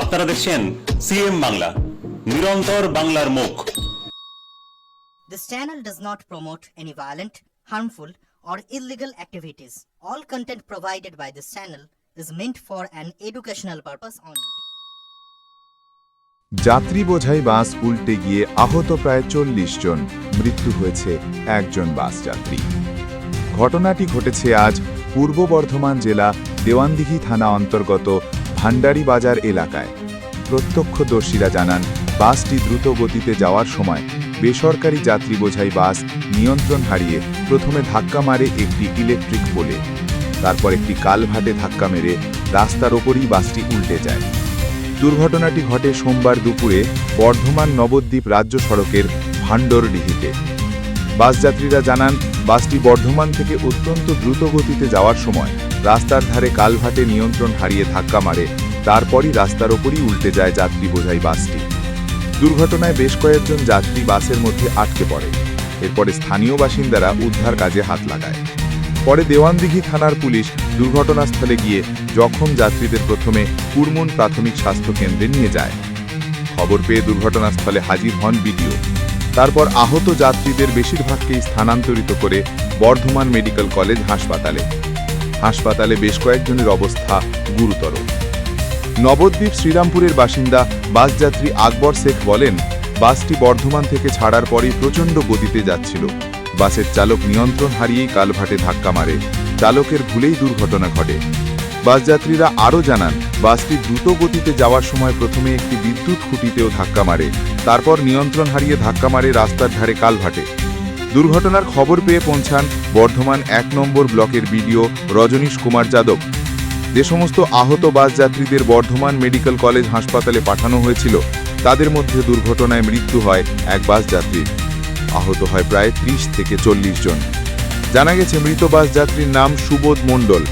আপনারা দেখছেন সিএম বাংলা, নিরন্তর বাংলার মুখ। This channel does not promote any violent, harmful, or illegal activities. All content provided by this channel is meant for an educational purpose only. যাত্রী বোঝাই বাস উল্টে গিয়ে আহত প্রায় ৪০ জন, মৃত্যু হয়েছে একজন বাস যাত্রী। ঘটনাটি ঘটেছে আজ পূর্ব বর্ধমান জেলা দেওয়ানদিঘি থানা অন্তর্গত ভান্ডারী বাজার এলাকায়। প্রত্যক্ষদর্শীরা জানান, বাসটি দ্রুত গতিতে যাওয়ার সময় বেসরকারি যাত্রী বোঝাই বাস নিয়ন্ত্রণ হারিয়ে প্রথমে ধাক্কা মারে একটি ইলেকট্রিক পোলে, তারপর একটি কালভার্টে ধাক্কা মেরে রাস্তার ওপরই বাসটি উল্টে যায়। দুর্ঘটনাটি ঘটে সোমবার দুপুরে বর্ধমান নবদ্বীপ রাজ্য সড়কের ভান্ডরডিহিতে। বাসযাত্রীরা জানান, বাসটি বর্ধমান থেকে অত্যন্ত দ্রুত গতিতে যাওয়ার সময় রাস্তার ধারে কালভার্টে নিয়ন্ত্রণ হারিয়ে ধাক্কা মারে, তারপরই রাস্তার ওপরই উল্টে যায় যাত্রী বোঝাই বাসটি। দুর্ঘটনায় বেশ কয়েকজন যাত্রী বাসের মধ্যে আটকে পড়ে। এরপরে স্থানীয় বাসিন্দারা উদ্ধার কাজে হাত লাগায়। পরে দেওয়ানদিঘি থানার পুলিশ দুর্ঘটনাস্থলে গিয়ে জখম যাত্রীদের প্রথমে কুরমুন প্রাথমিক স্বাস্থ্য কেন্দ্রে নিয়ে যায়। খবর পেয়ে দুর্ঘটনাস্থলে হাজির হন বিডিও। তারপর আহত যাত্রীদের বেশিরভাগকেই স্থানান্তরিত করে বর্ধমান মেডিকেল কলেজ হাসপাতালে বেশ কয়েকজনের অবস্থা গুরুতর। নবদ্বীপ শ্রীরামপুরের বাসিন্দা বাসযাত্রী আকবর শেখ বলেন, বাসটি বর্ধমান থেকে ছাড়ার পরেই প্রচণ্ড গতিতে যাচ্ছিল। বাসের চালক নিয়ন্ত্রণ হারিয়েই কালভার্টে ধাক্কা মারে, চালকের ভুলেই দুর্ঘটনা ঘটে। বাসযাত্রীরা আরও জানান, বাসটি দ্রুত গতিতে যাওয়ার সময় প্রথমে একটি বিদ্যুৎ খুঁটিতেও ধাক্কা মারে, তারপর নিয়ন্ত্রণ হারিয়ে ধাক্কা মারে রাস্তার ধারে কালভার্টে। দুর্ঘটনার খবর পেয়ে পৌঁছান বর্ধমান ১ নম্বর ব্লকের বিডিও রজনীশ কুমার যাদব। যে সমস্ত আহত বাসযাত্রীদের বর্ধমান মেডিকেল কলেজ হাসপাতালে পাঠানো হয়েছিল, তাদের মধ্যে দুর্ঘটনায় মৃত্যু হয় এক বাসযাত্রীর। আহত হয় প্রায় ৩০ থেকে ৪০ জন। জানা গেছে, মৃত বাসযাত্রীর নাম সুবোধ মণ্ডল।